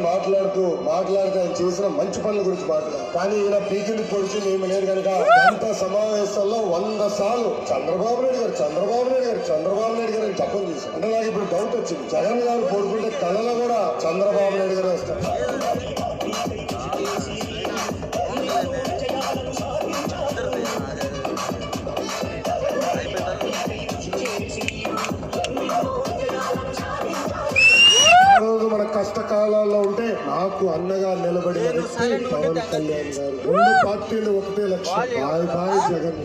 మాట్లాడుతూ ఆయన చేసిన మంచి పనుల గురించి మాట్లాడారు. కానీ ఈయన పీకింది పొడిచింది ఏమి లేదు కనుక అంత సమావేశాల్లో 100 సార్లు చంద్రబాబు నాయుడు గారు జపం చేశారు. అంటే నాకు ఇప్పుడు డౌట్ వచ్చింది, జగన్ గారు పడుకుంటే కళలో కూడా చంద్రబాబు నాయుడు గారు వస్తారు. మన కష్టకాలాల్లో ఉంటే నాకు అన్నగా నిలబడిన వ్యక్తి పవన్ కళ్యాణ్ గారు. 2 పార్టీలు ఒకటే లక్ష్యం, బాయ్ జగన్.